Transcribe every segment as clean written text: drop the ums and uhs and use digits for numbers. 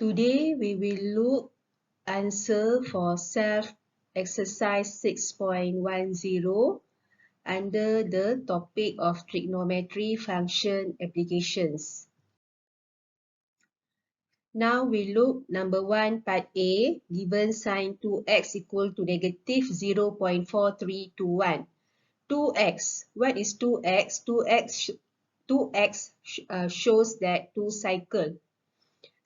Today we will look answer for self exercise 6.10 under the topic of trigonometry function applications. Now we look number 1 part A, given sine 2x equal to negative 0.4321. 2x, what is 2x? 2x shows that 2 cycle.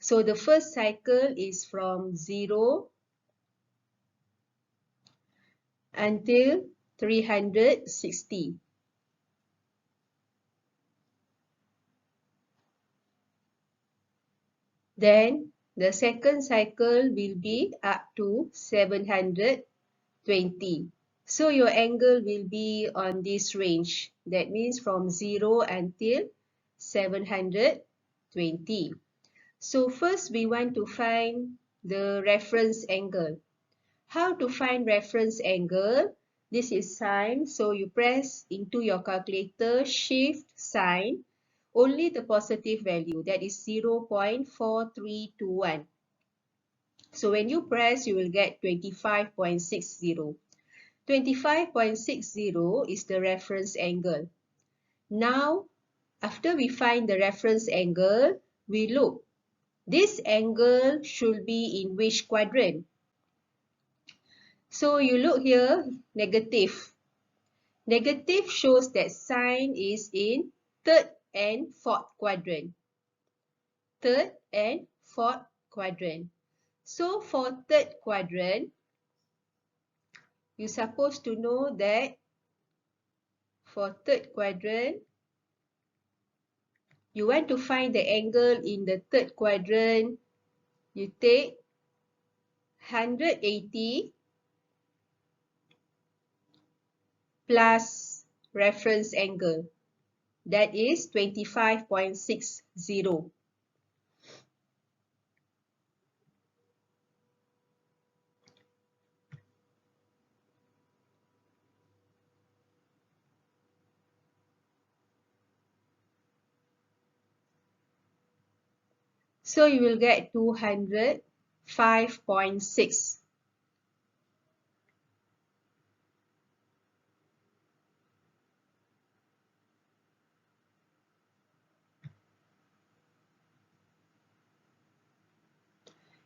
So the first cycle is from 0 until 360. Then the second cycle will be up to 720. So your angle will be on this range. That means from 0 until 720. So first we want to find the reference angle. How to find reference angle? This is sine, so you press into your calculator, shift sine, only the positive value, that is 0.4321. So when you press, you will get 25.60. 25.60 is the reference angle. Now, after we find the reference angle, we look. This angle should be in which quadrant? So you look here, negative. Negative shows that sine is in third and fourth quadrant. Third and fourth quadrant. So for third quadrant, you're supposed to know that for third quadrant, you want to find the angle in the third quadrant, you take 180 plus reference angle, that is 25.60. So you will get 205.6.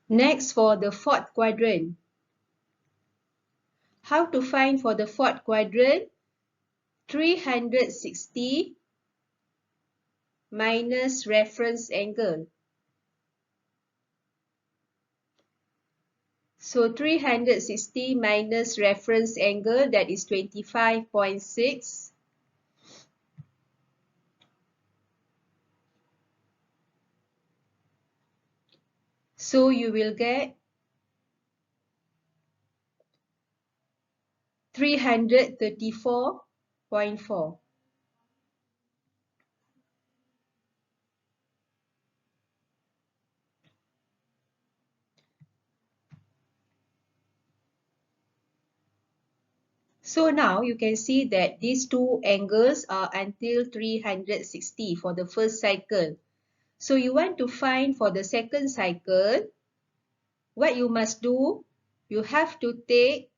Next, for the fourth quadrant. How to find for the fourth quadrant? 360 minus reference angle. So 360 minus reference angle, that is 25.6. So you will get 334.4. So now you can see that these two angles are until 360 for the first cycle. So you want to find for the second cycle, what you must do, you have to take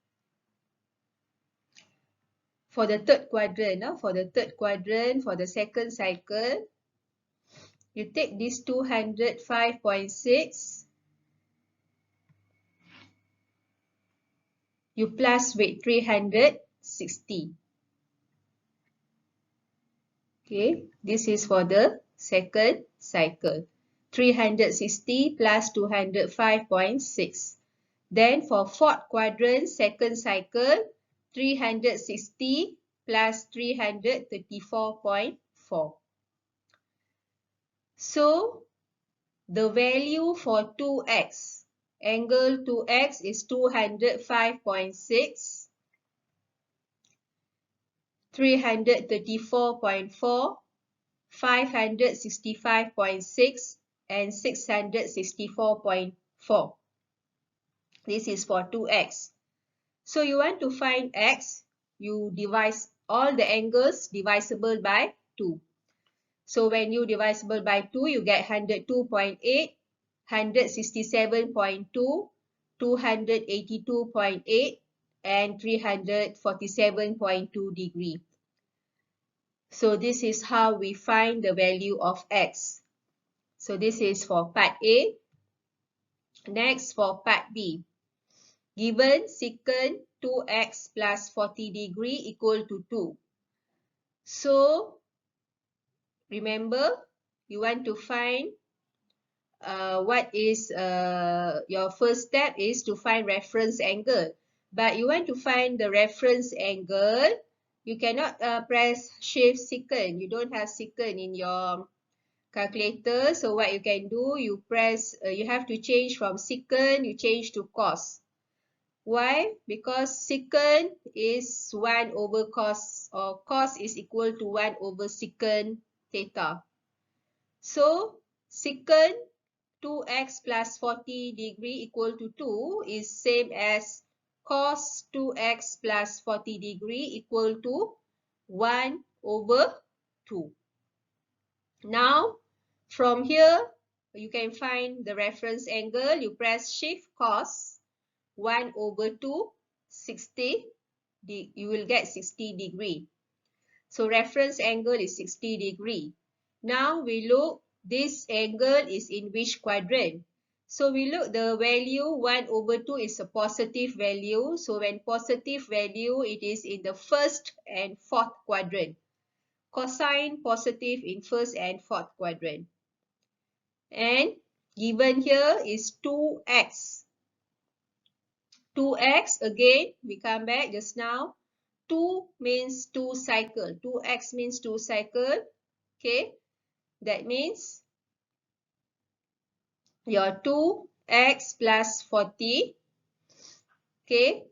for the third quadrant, for the second cycle, you take this 205.6, you plus with 360. Okay, this is for the second cycle. 360 plus 205.6. Then for fourth quadrant, second cycle, 360 plus 334.4. So, the value for 2x, angle 2x is 205.6, 334.4, 565.6, and 664.4. This is for 2x. So you want to find x, you divide all the angles divisible by 2. So when you divisible by 2, you get 102.8. 167.2, 282.8, and 347.2 degree. So this is how we find the value of x. So this is for part A. Next, for part B. Given secant 2x plus 40 degree equal to 2. So remember, you want to find your first step is to find reference angle. But you want to find the reference angle, you cannot press shift secant. You don't have secant in your calculator. So what you can do, you have to change from secant, you change to cos. Why? Because secant is 1 over cos, or cos is equal to 1 over secant theta. So secant 2x plus 40 degree equal to 2 is same as cos 2x plus 40 degree equal to 1 over 2. Now, from here, you can find the reference angle. You press shift cos 1 over 2, 60. You will get 60 degree. So reference angle is 60 degree. Now we look, this angle is in which quadrant? So we look, the value 1 over 2 is a positive value. So when positive value, it is in the first and fourth quadrant. Cosine positive in first and fourth quadrant. And given here is 2x. 2x, again, we come back just now. 2 means 2 cycle. 2x means 2 cycle. Okay. That means your 2x plus 40, okay,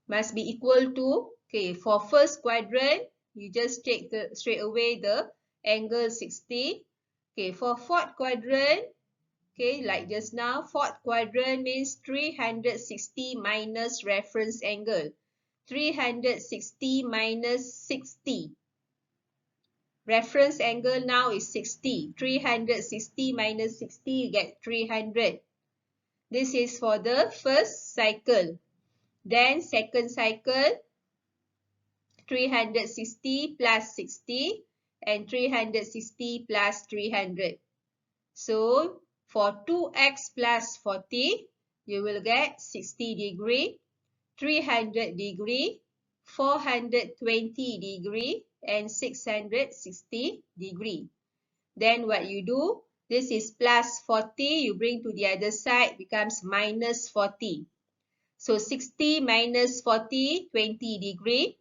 must be equal to, okay, for first quadrant, you just take straight away the angle 60. Okay, for fourth quadrant, okay, like just now, fourth quadrant means 360 minus reference angle. 360 minus 60. Reference angle now is 60. 360 minus 60, you get 300. This is for the first cycle. Then second cycle, 360 plus 60 and 360 plus 300. So for 2x plus 40, you will get 60 degree, 300 degree, 420 degree, and 660 degree. Then what you do, this is plus 40, you bring to the other side, becomes minus 40. So 60 minus 40, 20 degree.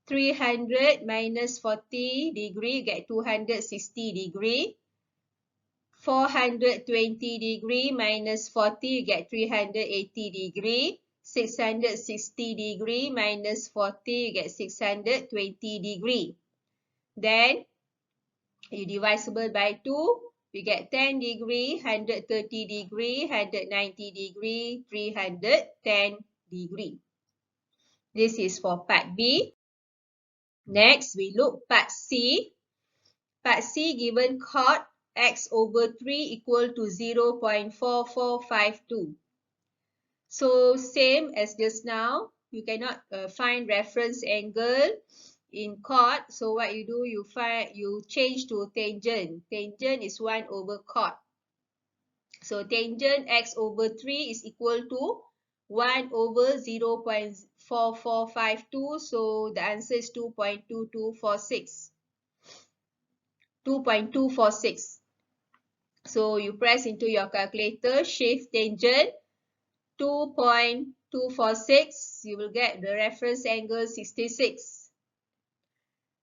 300 minus 40 degree, you get 260 degree. 420 degree minus 40, you get 380 degree. 660 degree minus 40, you get 620 degree. Then you divisible by 2, you get 10 degree, 130 degree, 190 degree, 310 degree. This is for part B. Next, we look part C. Part C, given cot x over 3 equal to 0.4452. So same as just now, you cannot find reference angle in cot. So what you do, you change to tangent. Tangent is 1 over cot. So tangent x over 3 is equal to 1 over 0.4452. So the answer is 2.2246. 2.246. So you press into your calculator, shift tangent 2.246, you will get the reference angle 66.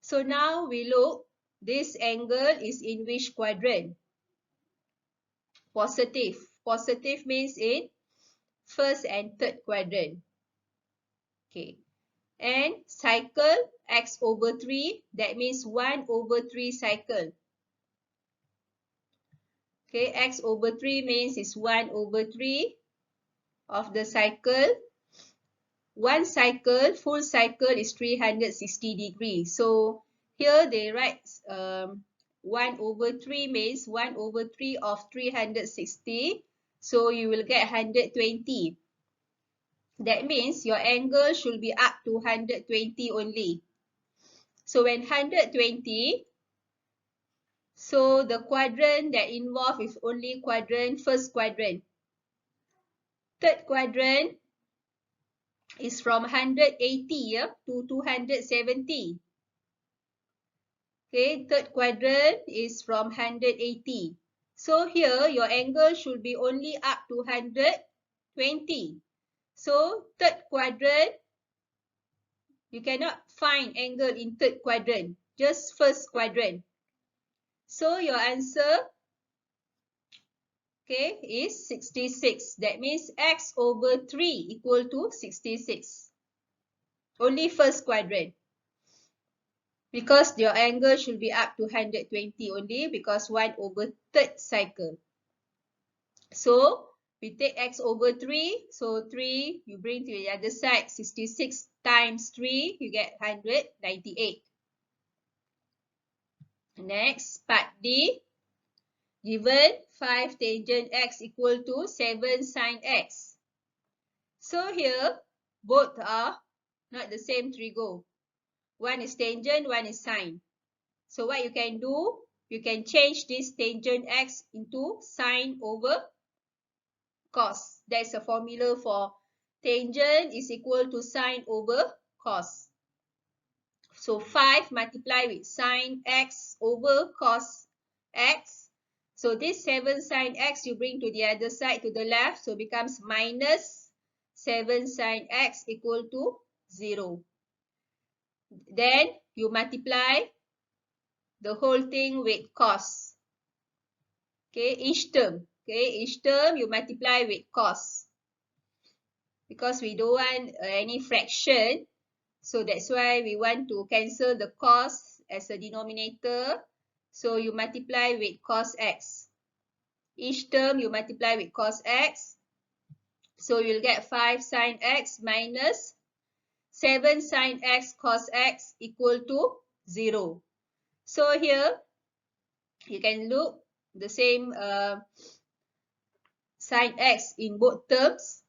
So now we look, this angle is in which quadrant? Positive. Positive means in first and third quadrant. Okay. And cycle x over 3, that means 1 over 3 cycle. Okay, x over 3 means it's 1 over 3 of the cycle. One cycle, full cycle is 360 degrees. So here they write 1 over 3 means 1 over 3 of 360. So you will get 120. That means your angle should be up to 120 only. So when 120, so the quadrant that involved is only first quadrant. Third quadrant is from 180 to 270. Okay, third quadrant is from 180. So here your angle should be only up to 120. So third quadrant, you cannot find angle in third quadrant, just first quadrant. So your answer, okay, is 66. That means x over 3 equal to 66. Only first quadrant. Because your angle should be up to 120 only because 1 over third cycle. So we take x over 3. So 3 you bring to the other side. 66 times 3 you get 198. Next, part D. Given 5 tangent x equal to 7 sine x. So here both are not the same trigo. One is tangent, one is sine. So what you can do, you can change this tangent x into sine over cos. That's a formula for tangent is equal to sine over cos. So 5 multiplied with sine x over cos x. So this 7 sine x you bring to the other side to the left. So it becomes minus 7 sine x equal to 0. Then you multiply the whole thing with cos. Okay, each term. Okay, each term you multiply with cos. Because we don't want any fraction. So that's why we want to cancel the cos as a denominator. So you multiply with cos x. Each term you multiply with cos x. So you'll get 5 sine x minus 7 sine x cos x equal to 0. So here you can look the same sine x in both terms.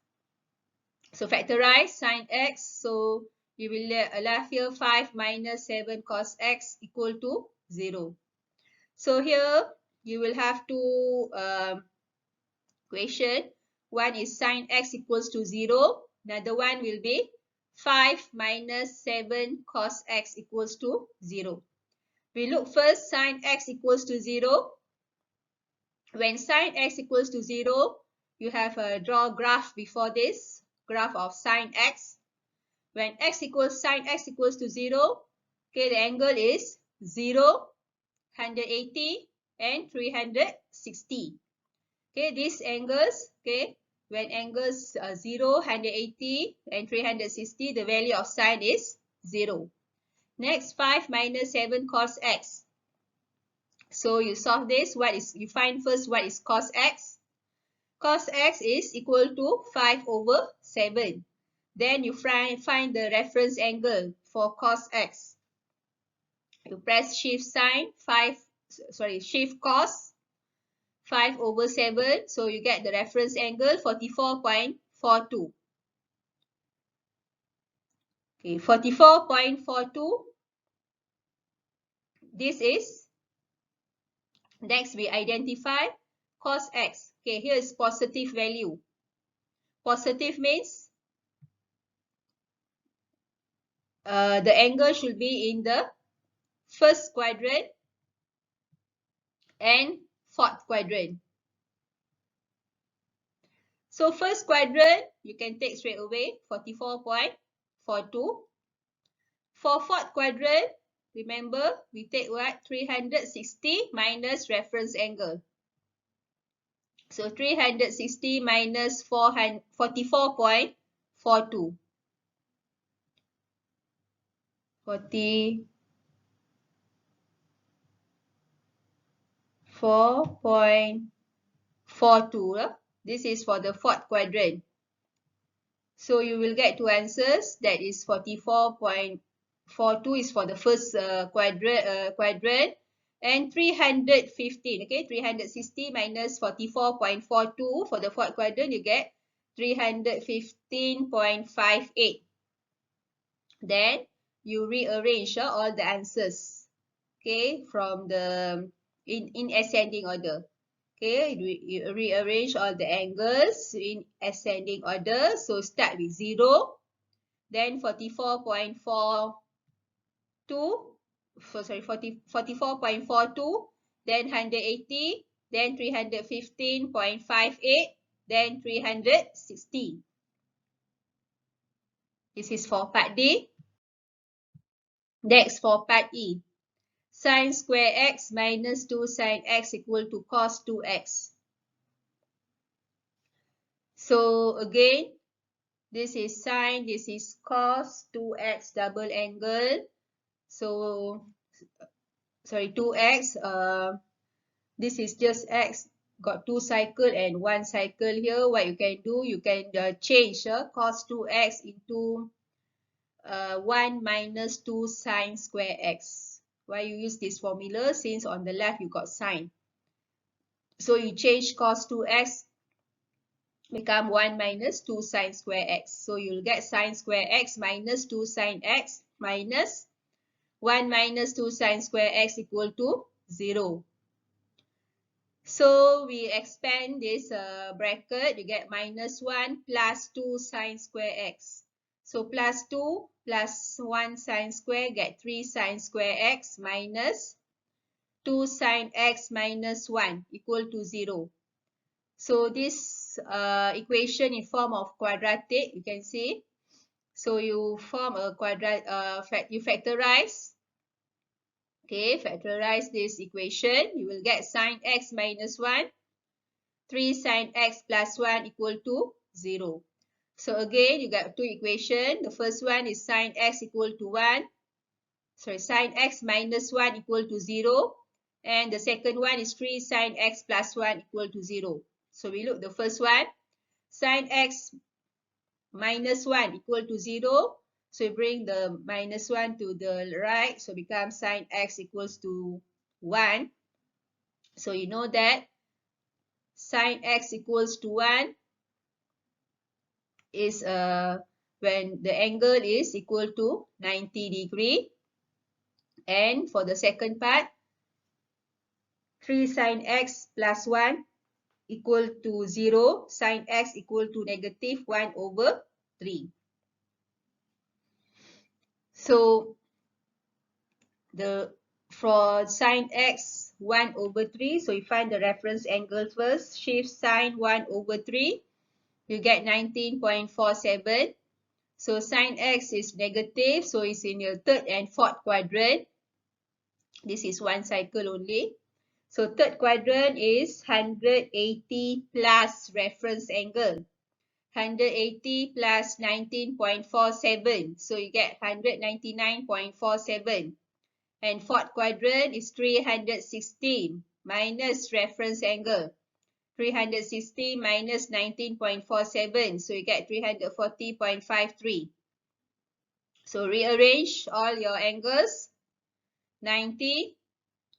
So factorize sine x. So you will left here 5 minus 7 cos x equal to 0. So here you will have two equation. One is sine x equals to 0. Another one will be 5 minus 7 cos x equals to 0. We look first sine x equals to 0. When sine x equals to 0, you have a draw graph before this, graph of sine x. When sine x equals to 0, okay, the angle is 0, 180, and 360. Okay, these angles, okay, when angles 0, 180, and 360, the value of sine is 0. Next, 5 minus 7 cos x. So you solve this. You find first what is cos x. Cos x is equal to 5 over 7. Then you find the reference angle for cos x. You press shift shift cos 5 over 7. So you get the reference angle 44.42. Okay, 44.42. This is, next we identify cos x. Okay, here is positive value. Positive means the angle should be in the first quadrant and fourth quadrant. So first quadrant, you can take straight away 44.42. For fourth quadrant, remember we take what? 360 minus reference angle. So 360 minus 44.42. 44.42. This is for the fourth quadrant. So you will get two answers. That is 44.42 is for the first quadrant, And 315, okay, 360 minus 44.42 for the fourth quadrant, you get 315.58. Then you rearrange all the answers, okay, from the in ascending order. Okay, you rearrange all the angles in ascending order. So start with 0, then 44.42, sorry, 44.42, then 180, then 315.58, then 360. This is for part D. Next, for part E. Sin square x minus 2 sin x equal to cos 2x. So again, this is sin, this is cos 2x double angle. So, sorry, 2x, this is just x, got 2 cycle and 1 cycle here. What you can do, you can change cos 2x into 1 minus 2 sin square x. Why you use this formula? Since on the left you got sin. So you change cos 2x, become 1 minus 2 sin square x. So you'll get sin square x minus 2 sin x minus 1 minus 2 sin square x equal to 0. So we expand this bracket, you get minus 1 plus 2 sin square x. So plus 2 plus 1 sin square, get 3 sin square x minus 2 sin x minus 1 equal to 0. So this equation in form of quadratic, you can see. So you form a you factorize. Okay, factorize this equation. You will get sin x minus 1, 3 sin x plus 1 equal to 0. So again, you got two equations. The first one is sin x equal to 1. Sorry, sin x minus 1 equal to 0. And the second one is 3 sin x plus 1 equal to 0. So we look the first one. Sin x minus 1 equal to 0. So we bring the minus 1 to the right. So become sin x equals to 1. So you know that sin x equals to 1 is when the angle is equal to 90 degree. And for the second part, 3 sin x plus 1 equal to 0, sin x equal to negative 1 over 3. So for sin x 1 over 3, so you find the reference angle first, shift sin 1 over 3, you get 19.47. So sin x is negative, so it's in your third and fourth quadrant. This is one cycle only. So third quadrant is 180 plus reference angle. 180 plus 19.47. So you get 199.47. And fourth quadrant is 316 minus reference angle. 360 minus 19.47. So you get 340.53. So rearrange all your angles. 90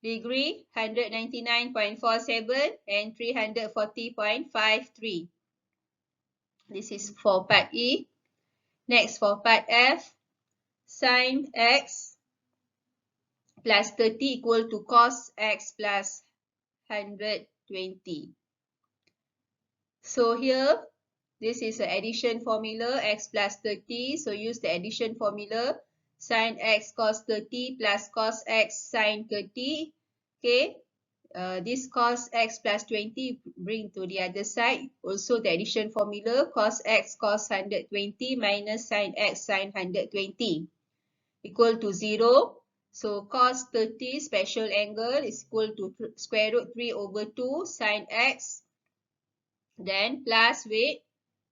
degree, 199.47 and 340.53. This is for part E. Next, for part F, sin x plus 30 equal to cos x plus 120. So here, this is an addition formula, x plus 30. So use the addition formula, sin x cos 30 plus cos x sin 30. Okay, this cos x plus 20 bring to the other side. Also the addition formula, cos x cos 120 minus sin x sin 120 equal to 0. So cos 30 special angle is equal to square root 3 over 2 sin x. Then plus with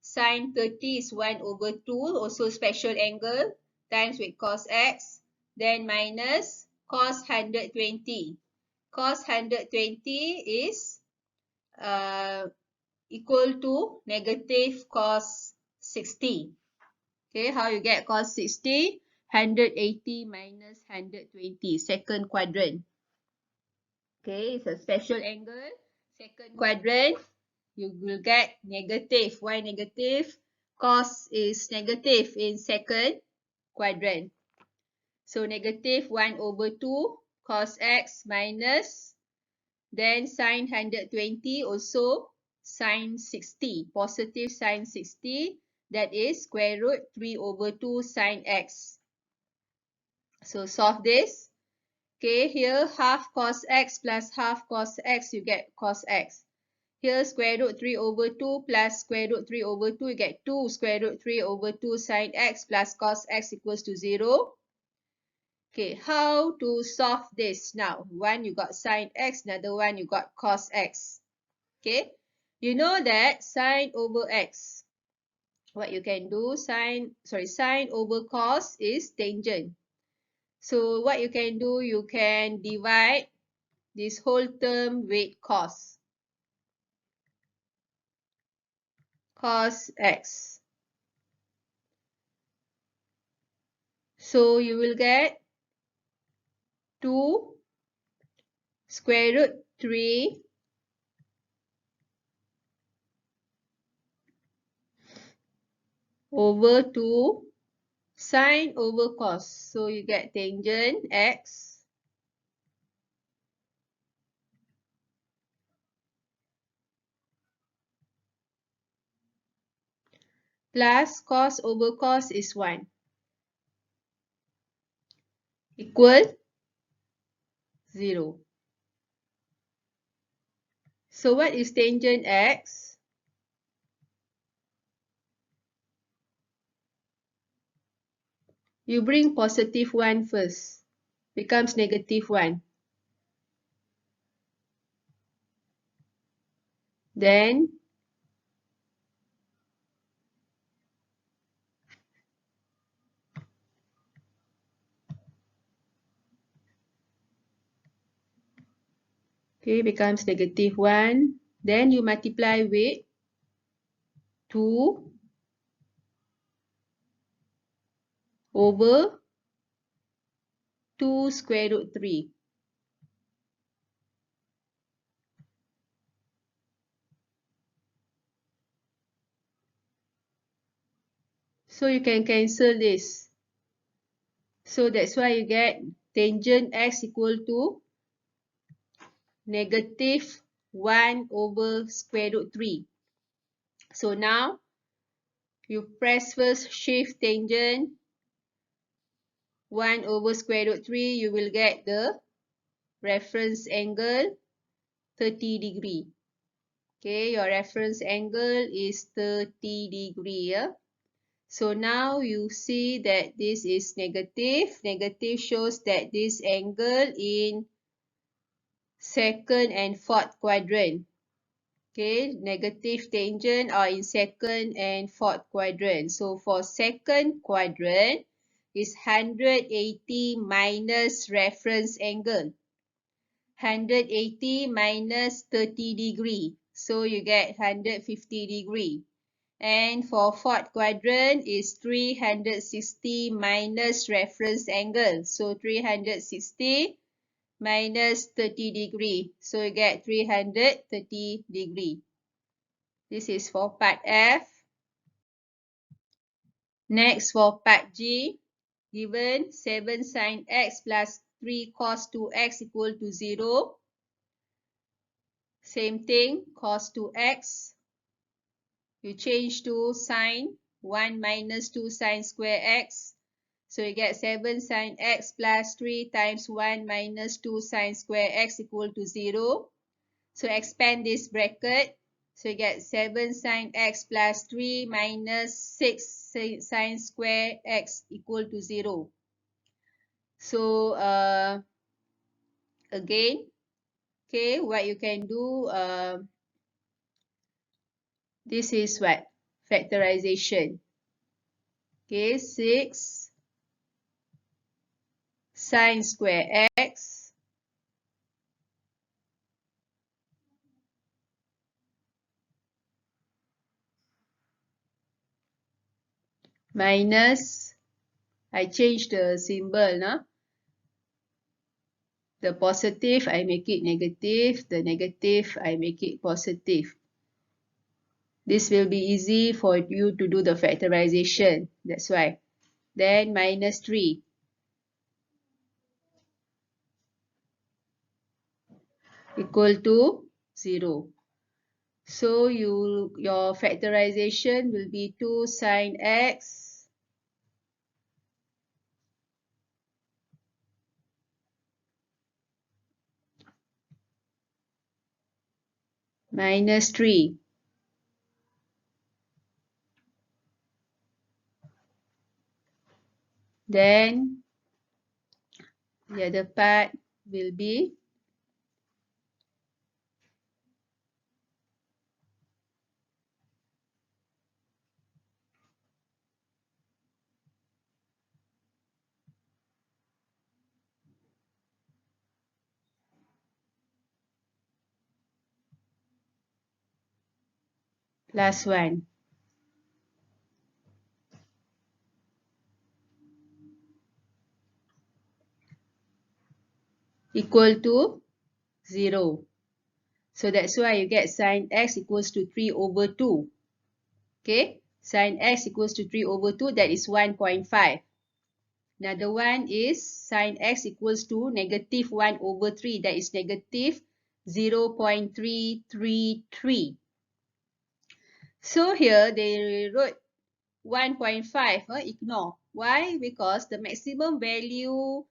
sin 30 is 1 over 2, also special angle, times with cos x. Then minus cos 120. Cos 120 is equal to negative cos 60. Okay, how you get cos 60? 180 minus 120, second quadrant. Okay, it's a special angle. Second quadrant, you will get negative. Why negative? Cos is negative in second quadrant. So negative 1 over 2 cos x minus, then sine 120 also sine 60, positive sine 60, that is square root 3 over 2 sine x. So solve this. Okay, here half cos x plus half cos x, you get cos x. Here square root 3 over 2 plus square root 3 over 2, you get 2 square root 3 over 2 sine x plus cos x equals to 0. Okay, how to solve this now? One you got sine x, another one you got cos x. Okay, you know that sine over x, what you can do, sine over cos is tangent. So what you can do, you can divide this whole term with cos x. So you will get 2 square root 3 over 2 sine over cos. So you get tangent x plus cos over cos is 1 equal 0. So what is tangent x? You bring positive 1 first, becomes negative 1. Then okay, becomes negative 1. Then you multiply with 2 over 2 square root 3. So you can cancel this. So that's why you get tangent x equal to negative 1 over square root 3. So now you press first shift tangent 1 over square root 3, you will get the reference angle 30 degree. Okay, your reference angle is 30 degree. Yeah? So now you see that this is negative. Negative shows that this angle in second and fourth quadrant. Okay, negative tangent are in second and fourth quadrant. So for second quadrant is 180 minus reference angle. 180 minus 30 degree. So you get 150 degree. And for fourth quadrant is 360 minus reference angle. So 360 minus 30 degree. So you get 330 degree. This is for part F. Next for part G, given 7 sin x plus 3 cos 2x equal to 0. Same thing, cos 2x. You change to sine 1 minus 2 sine square x. So you get 7 sine x plus 3 times 1 minus 2 sine square x equal to 0. So expand this bracket. So you get 7 sine x plus 3 minus 6 sine square x equal to 0. So again, okay, what you can do, this is what? Factorization. Okay, 6 sine square x minus, I change the symbol, no? The positive, I make it negative. The negative, I make it positive. This will be easy for you to do the factorization. That's why. Then minus 3 equal to 0. So your factorization will be 2 sine x minus 3. Then the other part will be plus 1 equal to 0. So that's why you get sine x equals to 3 over 2. Okay, sine x equals to 3 over 2, that is 1.5. Another one is sine x equals to negative 1 over 3, that is negative 0.333. So here they wrote 1.5, ignore. Why? Because the maximum value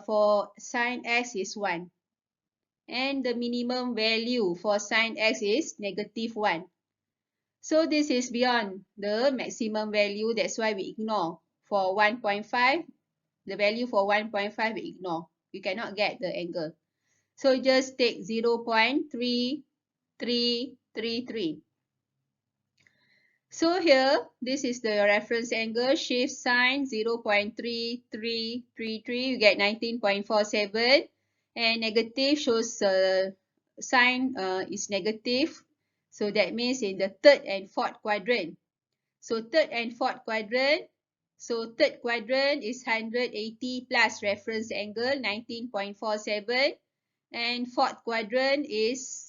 for sine x is 1. And the minimum value for sine x is negative 1. So this is beyond the maximum value. That's why we ignore. For 1.5, the value for 1.5 we ignore. We cannot get the angle. So just take 0.3333. So here, this is the reference angle. Shift sine 0.3333. You get 19.47. And negative shows sign is negative. So that means in the third and fourth quadrant. So third and fourth quadrant. So third quadrant is 180 plus reference angle 19.47. And fourth quadrant is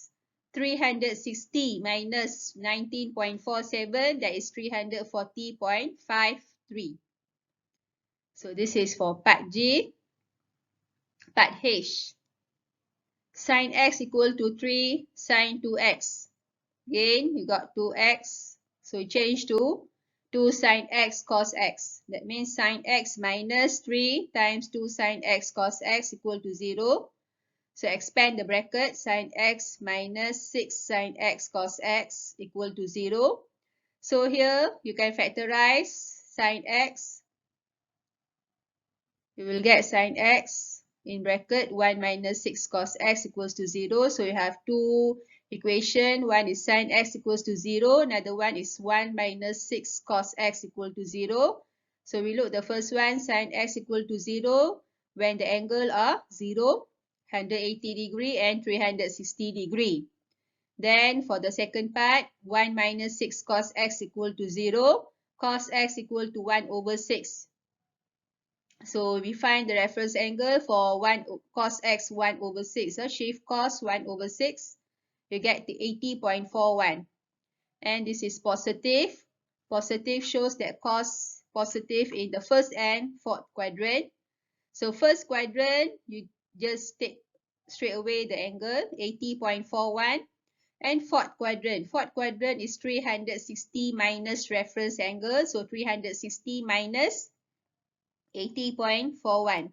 360 minus 19.47, that is 340.53. So this is for part G. Part H. Sin x equal to 3 sin 2x. Again, you got 2x. So you change to 2 sin x cos x. That means sin x minus 3 times 2 sin x cos x equal to 0. So expand the bracket, sin x minus 6 sin x cos x equal to 0. So here you can factorize sin x. You will get sin x in bracket 1 minus 6 cos x equals to 0. So you have two equations. One is sin x equals to 0. Another one is 1 minus 6 cos x equal to 0. So we look the first one, sin x equal to 0 when the angle are 0. 180 degree and 360 degree. Then for the second part, 1 minus 6 cos x equal to 0. Cos x equal to 1 over 6. So we find the reference angle for 1 cos x 1 over 6. So shift cos 1 over 6. You get the 80.41. And this is positive. Positive shows that cos positive in the first and fourth quadrant. So first quadrant, you just take straight away the angle, 80.41. And fourth quadrant is 360 minus reference angle. So 360 minus 80.41.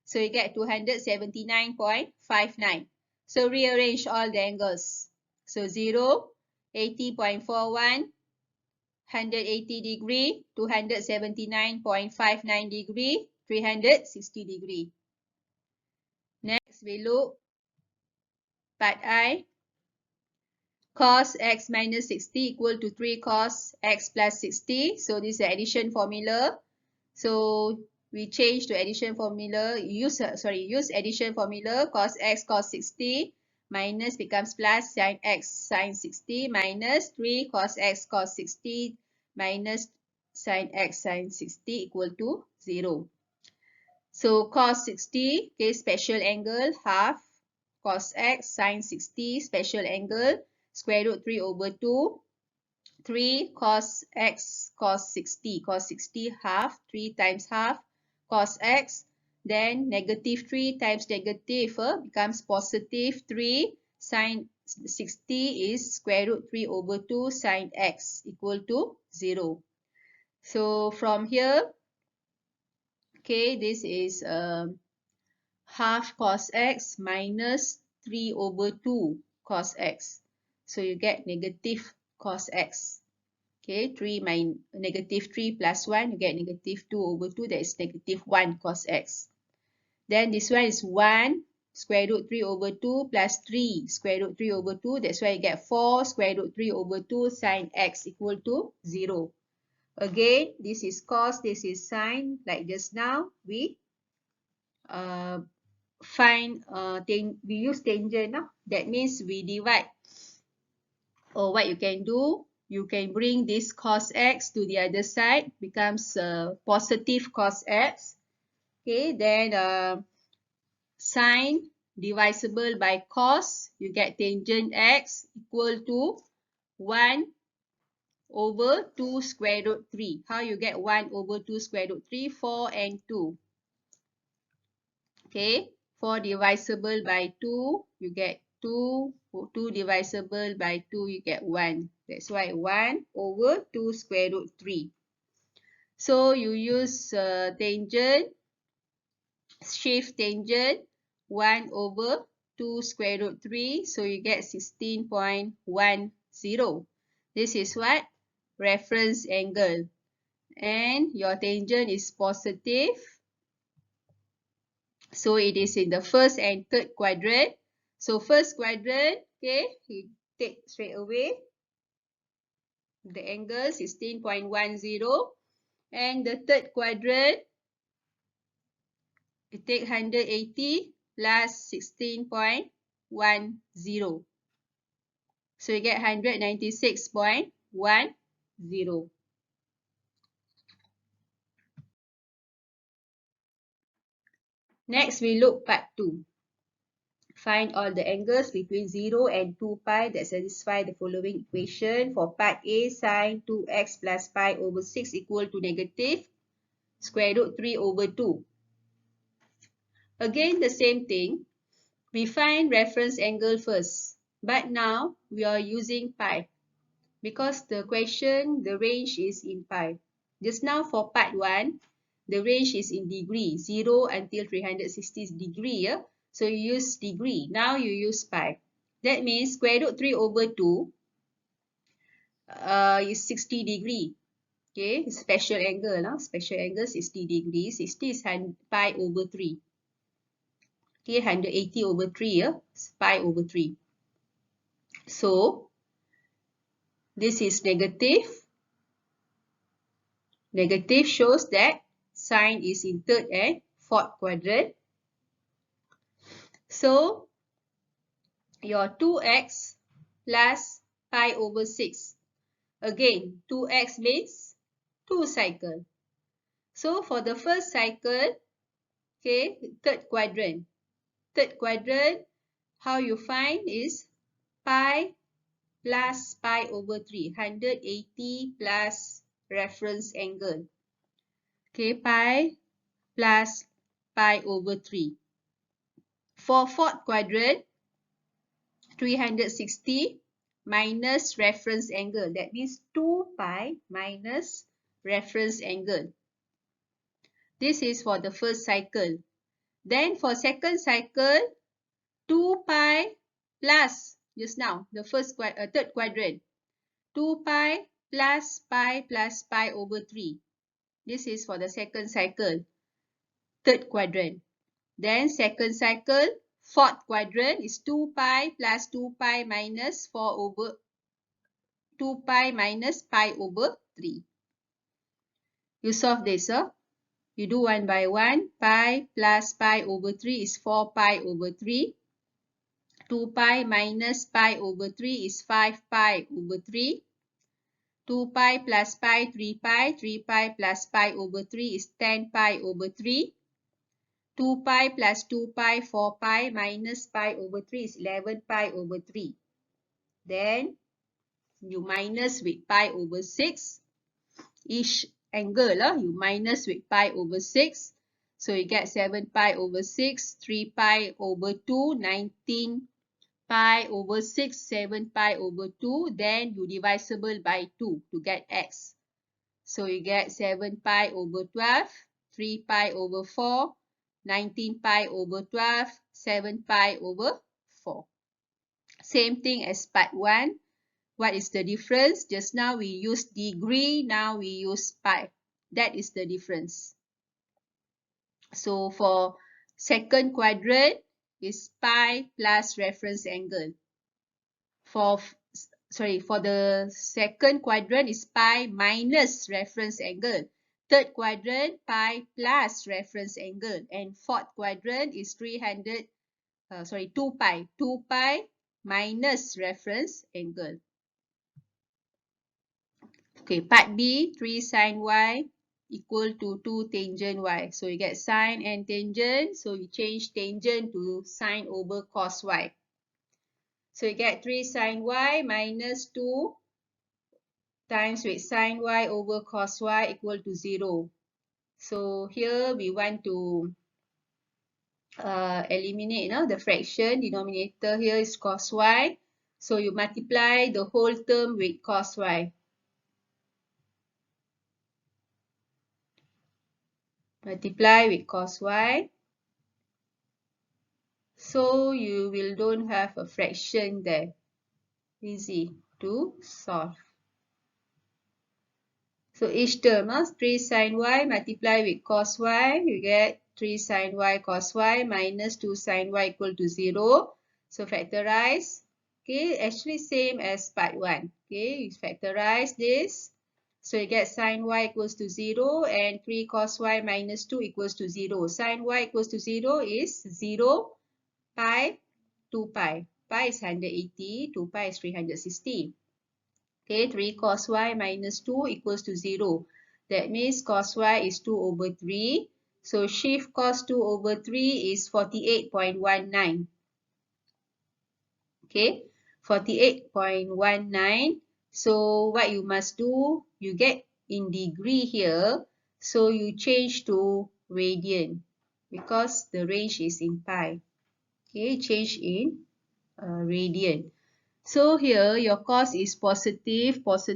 So you get 279.59. So rearrange all the angles. So 0, 80.41, 180 degree, 279.59 degree, 360 degree. Next, we look part I. Cos x minus 60 equal to 3 cos x plus 60. So this is the addition formula. So we change to addition formula. Use addition formula. Cos x cos 60 minus becomes plus sin x sin 60 minus 3 cos x cos 60 minus sin x sin 60 equal to 0. So cos 60, okay, special angle, half cos x sin 60, special angle, square root 3 over 2. 3 cos x cos 60, half, 3 times half, cos x, then negative 3 times negative becomes positive 3, sin 60 is square root 3 over 2 sin x equal to 0. So from here, okay, this is half cos x minus 3 over 2 cos x. So you get negative cos x. Okay, negative 3 plus 1, you get negative 2 over 2, that is negative 1 cos x. Then this one is 1 square root 3 over 2 plus 3 square root 3 over 2. That's why you get 4 square root 3 over 2 sin x equal to 0. Again, this is cos, this is sin. Like just now, we we use tangent. That means we divide. Or what you can do, you can bring this cos x to the other side, becomes positive cos x. Okay, then sine divisible by cos, you get tangent x equal to 1 over 2 square root 3. How you get 1 over 2 square root 3? 4 and 2. Okay, 4 divisible by 2, you get 2. 2 divisible by 2, you get 1. That's why 1 over 2 square root 3. So you use tangent, shift tangent, 1 over 2 square root 3. So you get 16.10. This is what? Reference angle. And your tangent is positive. So it is in the first and third quadrant. So first quadrant, okay, you take straight away the angle 16.10. And the third quadrant, you take 180 plus 16.10. So you get 196.10. Next, we look part 2. Find all the angles between 0 and 2 pi that satisfy the following equation. For part A, sine 2x plus pi over 6 equal to negative square root 3 over 2. Again, the same thing. We find reference angle first. But now, we are using pi. Because the question, the range is in pi. Just now for part 1, the range is in degree. 0 until 360 degree. Yeah? So you use degree. Now you use pi. That means square root 3 over 2 is 60 degree. Okay, special angle. Special angle 60 degrees. 60 is pi over 3. Okay, 180 over 3. Yeah? Pi over 3. So, this is negative. Negative shows that sine is in third and fourth quadrant. So, your 2x plus pi over 6. Again, 2x means 2 cycle. So, for the first cycle, okay, third quadrant. Third quadrant, how you find is pi plus pi over 3. 180 plus reference angle. Okay, pi plus pi over 3. For fourth quadrant, 360 minus reference angle. That means 2 pi minus reference angle. This is for the first cycle. Then for second cycle, 2 pi plus, just now, the third quadrant. 2 pi plus pi over 3. This is for the second cycle, third quadrant. Then second cycle, fourth quadrant is 2 pi plus 2 pi minus 2 pi minus pi over 3. You solve this. You do one by one. Pi plus pi over 3 is 4 pi over 3. 2 pi minus pi over 3 is 5 pi over 3. 2 pi plus pi, 3 pi. 3 pi plus pi over 3 is 10 pi over 3. 2 pi plus 2 pi, 4 pi minus pi over 3 is 11 pi over 3. Then you minus with pi over 6. Each angle, you minus with pi over 6. So you get 7 pi over 6, 3 pi over 2, 19 pi over 6, 7 pi over 2. Then you divisible by 2 to get x. So you get 7 pi over 12, 3 pi over 4, 19 pi over 12, 7 pi over 4. Same thing as part 1. What is the difference? Just now we used degree, now we use pi. That is the difference. So for second quadrant is pi plus reference angle. For the second quadrant is pi minus reference angle. Third quadrant, pi plus reference angle. And fourth quadrant is 2 pi. 2 pi minus reference angle. Okay, part B, 3 sine y equal to 2 tangent y. So you get sine and tangent. So you change tangent to sine over cos y. So you get 3 sine y minus 2 times with sine y over cos y equal to 0. So here we want to eliminate the fraction. Denominator here is cos y. So you multiply the whole term with cos y. Multiply with cos y. So you will don't have a fraction there. Easy to solve. So each term, 3 sine y multiply with cos y, you get 3 sine y cos y minus 2 sine y equal to 0. So factorize. Okay, actually same as part 1. Okay, you factorize this. So you get sine y equals to 0 and 3 cos y minus 2 equals to 0. Sine y equals to 0 is 0 pi 2 pi. Pi is 180, 2 pi is 360. Okay, 3 cos y minus 2 equals to 0. That means cos y is 2 over 3. So shift cos 2 over 3 is 48.19. Okay, 48.19. So what you must do, you get in degree here. So you change to radian because the range is in pi. Okay, change in radian. So here your cos is positive. Cos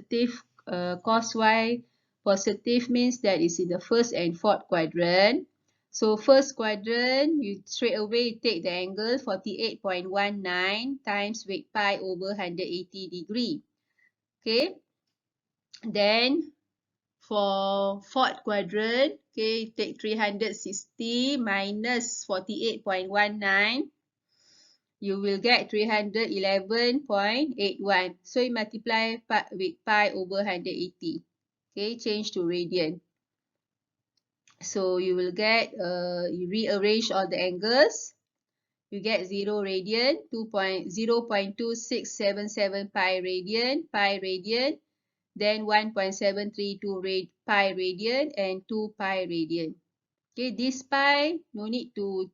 y positive means that is in the first and fourth quadrant. So first quadrant, you straight away take the angle 48.19 times with pi over 180 degree. Okay. Then for fourth quadrant, okay, take 360 minus 48.19. You will get 311.81. So you multiply with pi over 180. Okay, change to radian. So you will get, you rearrange all the angles. You get 0 radian, 0.2677 pi radian, then 1.732 pi radian, and 2 pi radian. Okay, this pi, no need to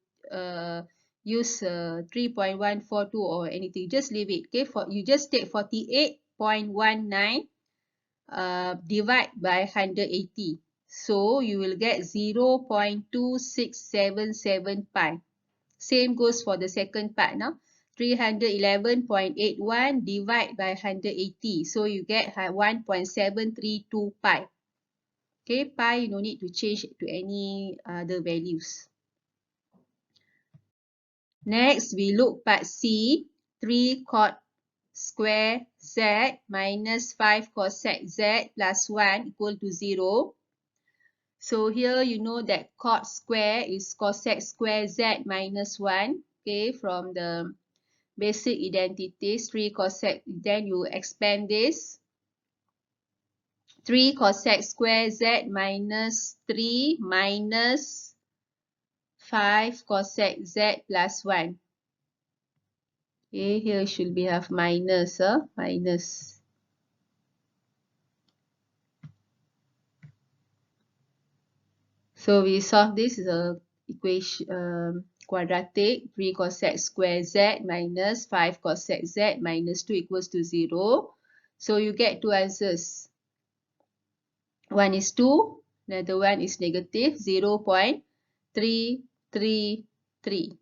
use 3.142 or anything. Just leave it. Okay, you just take 48.19 divide by 180. So you will get 0.2677 pi. Same goes for the second part now. 311.81 divide by 180. So you get 1.732 pi. Okay, pi, you no need to change it to any other values. Next, we look part C, 3 cot square z minus 5 cosec z plus 1 equal to 0. So here you know that cot square is cosec square z minus 1. Okay, from the basic identities, 3 cosec, then you expand this. 3 cosec square z minus 3 minus 5 cosec z plus 1. Okay, here should be have minus, minus. So we solve this equation quadratic 3 cosec square z minus 5 cosec z minus 2 equals to 0. So you get two answers. One is 2, another one is negative 0.333.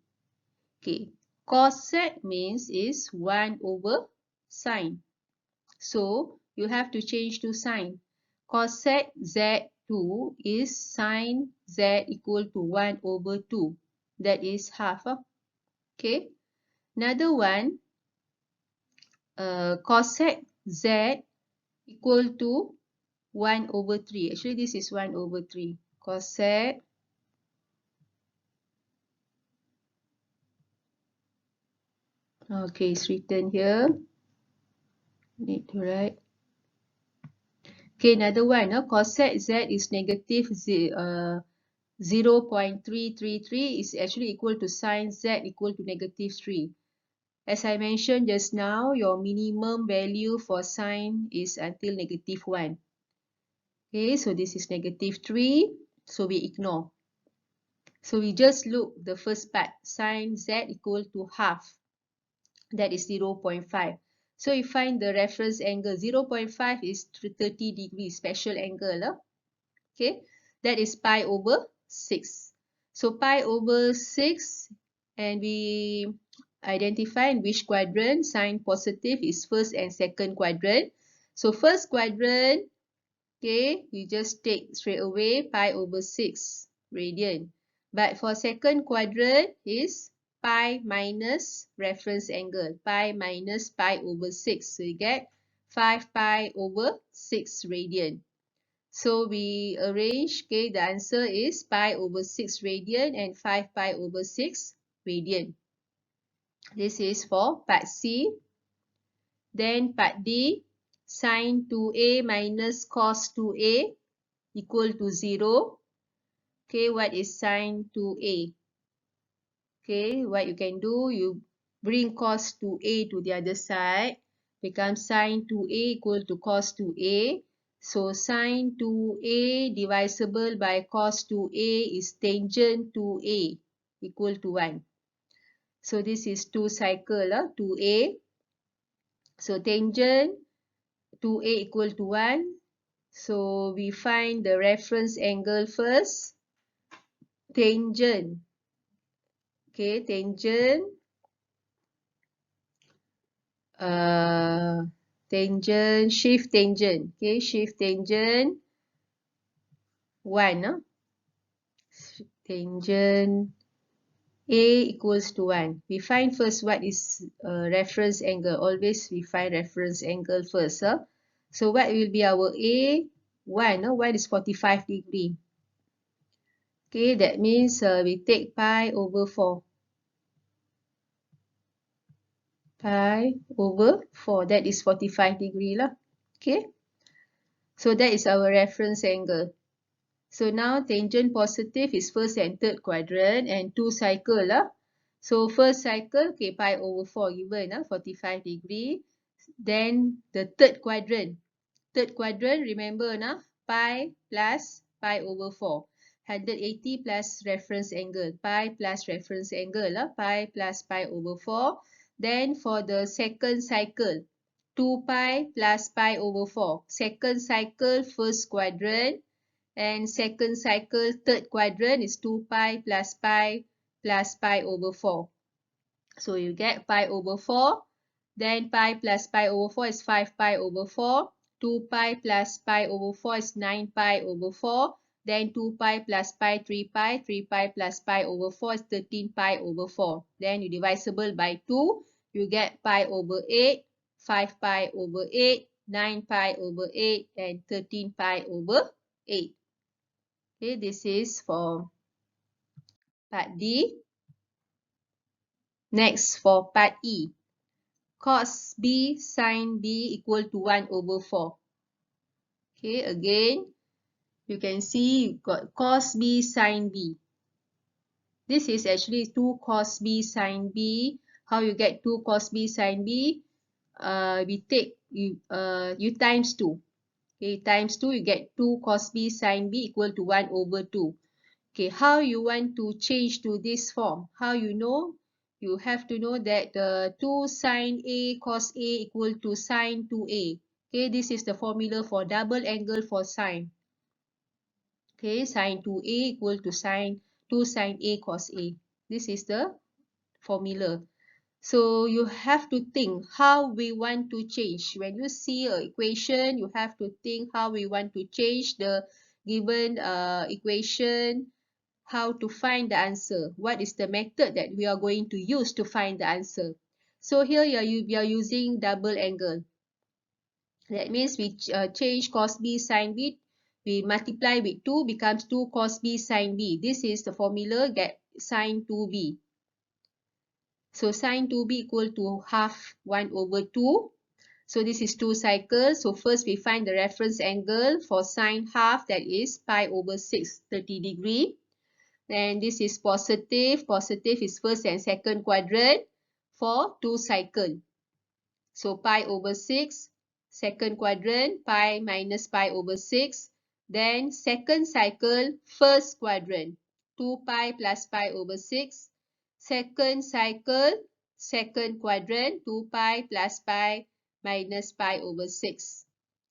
Okay, cosec means is 1 over sine. So you have to change to sine. Cosec z2 is sine z equal to 1 over 2. That is half. Okay. Another one, cosec z equal to 1 over 3. Actually, this is 1 over 3. Cosec okay, it's written here. Need to write. Okay, another one. Cosec z is negative 0.333 is actually equal to sine z equal to negative 3. As I mentioned just now, your minimum value for sine is until negative 1. Okay, so this is negative 3, so we ignore. So we just look the first part, sine z equal to half. That is 0.5. So you find the reference angle. 0.5 is 30 degrees, special angle. Okay, that is pi over 6. So pi over 6, and we identify in which quadrant. Sine positive is first and second quadrant. So first quadrant, okay, you just take straight away pi over 6 radian. But for second quadrant is pi minus reference angle. Pi minus pi over 6. So you get 5 pi over 6 radian. So we arrange, okay, the answer is pi over 6 radian and 5 pi over 6 radian. This is for part C. Then part D, sine 2a minus cos 2a equal to 0. Okay, what is sine 2a? Okay, what you can do, you bring cos 2a to the other side, becomes sine 2a equal to cos 2a. So sine 2a divisible by cos 2a is tangent 2a equal to 1. So this is 2 cycle, 2a. So tangent 2a equal to 1. So we find the reference angle first. Tangent. Okay, tangent. Tangent, shift tangent. Okay, shift tangent 1. Tangent A equals to 1. We find first what is reference angle. Always we find reference angle first. So what will be our A? 1. 1 is 45 degree. Okay, that means we take pi over 4. Pi over 4. That is 45 degree lah. Okay. So that is our reference angle. So now tangent positive is first and third quadrant and 2 cycle lah. So first cycle, okay, pi over 4 given 45 degree. Then the third quadrant. Third quadrant, remember pi plus pi over 4. 180 plus reference angle. Pi plus reference angle lah. Pi plus pi over 4. Then for the second cycle, 2 pi plus pi over 4. Second cycle, first quadrant. And second cycle, third quadrant is 2 pi plus pi over 4. So you get pi over 4. Then pi plus pi over 4 is 5 pi over 4. 2 pi plus pi over 4 is 9 pi over 4. Then 2 pi plus pi, 3 pi. 3 pi plus pi over 4 is 13 pi over 4. Then you divisible by 2. You get pi over 8, 5 pi over 8, 9 pi over 8, and 13 pi over 8. Okay, this is for part D. Next, for part E. Cos B sin B equal to 1 over 4. Okay, again, you can see you've got cos B sin B. This is actually 2 cos B sin B. How you get 2 cos B sin B? We take, you times 2. Okay, times 2, you get 2 cos B sin B equal to 1 over 2. Okay, how you want to change to this form? How you know? You have to know that 2 sine A cos A equal to sine 2A. Okay, this is the formula for double angle for sine. Okay, sine 2A equal to sine 2 sine A cos A. This is the formula. So you have to think how we want to change. When you see an equation, you have to think how we want to change the given equation, how to find the answer. What is the method that we are going to use to find the answer? So here you are using double angle. That means we change cos B sin B. We multiply with 2 becomes 2 cos B sin B. This is the formula, get sin 2B. So sin 2B equal to half 1 over 2. So this is 2 cycles. So first we find the reference angle for sine half, that is pi over 6, 30 degree. Then this is positive. Positive is first and second quadrant for 2 cycle. So pi over 6, second quadrant, pi minus pi over 6. Then second cycle, first quadrant, 2 pi plus pi over 6. Second cycle, second quadrant, 2 pi plus pi minus pi over 6.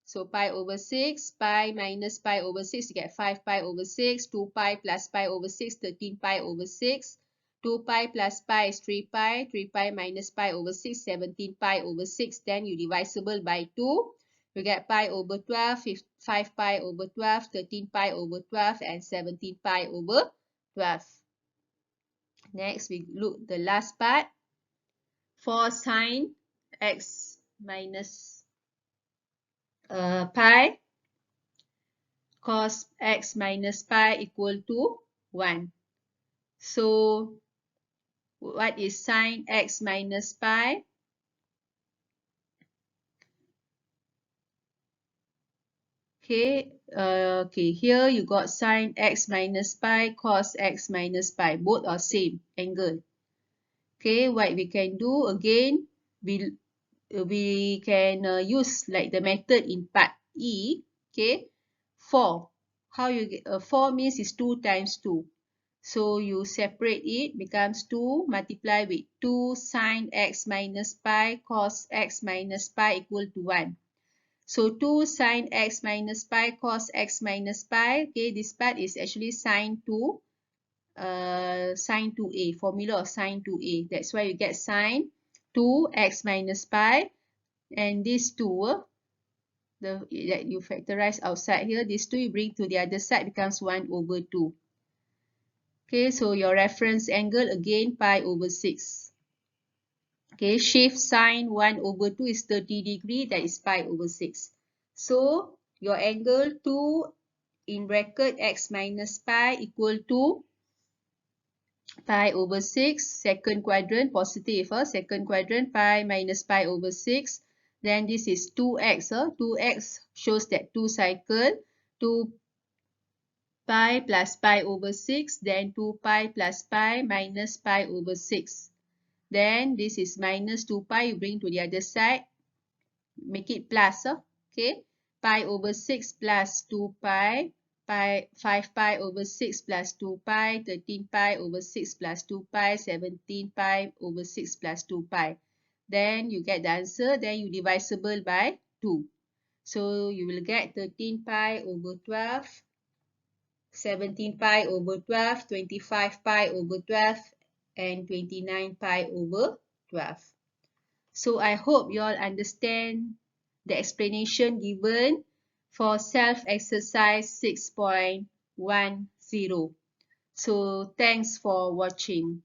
So pi over 6, pi minus pi over 6, you get 5 pi over 6, 2 pi plus pi over 6, 13 pi over 6. 2 pi plus pi is 3 pi, 3 pi minus pi over 6, 17 pi over 6. Then you divisible by 2. You get pi over 12, 5 pi over 12, 13 pi over 12, and 17 pi over 12. Next, we look the last part. For sine x minus pi, cos x minus pi equal to 1. So, what is sine x minus pi? Okay, here you got sine x minus pi, cos x minus pi. Both are same angle. Okay, what we can do again, we can use like the method in part E. Okay, 4. How you get 4 means is 2 times 2. So you separate it, becomes 2 multiply with 2 sine x minus pi, cos x minus pi equal to 1. So 2 sine x minus pi cos x minus pi. Okay, this part is actually sine 2a, formula of sine 2a. That's why you get sine 2 x minus pi. And these two, that you factorize outside here, these two you bring to the other side, becomes 1 over 2. Okay, so your reference angle again pi over 6. Okay, shift sine 1 over 2 is 30 degree, that is pi over 6. So, your angle 2 in bracket x minus pi equal to pi over 6, second quadrant, positive, second quadrant, pi minus pi over 6. Then this is 2x, 2x shows that 2 cycle, 2 pi plus pi over 6, then 2 pi plus pi minus pi over 6. Then this is minus 2 pi, you bring to the other side, make it plus, okay? Pi over 6 plus 2 pi, 5 pi over 6 plus 2 pi, 13 pi over 6 plus 2 pi, 17 pi over 6 plus 2 pi. Then you get the answer, then you divisible by 2. So you will get 13 pi over 12, 17 pi over 12, 25 pi over 12, and 29 pi over 12. So I hope you all understand the explanation given for self-exercise 6.10. So thanks for watching.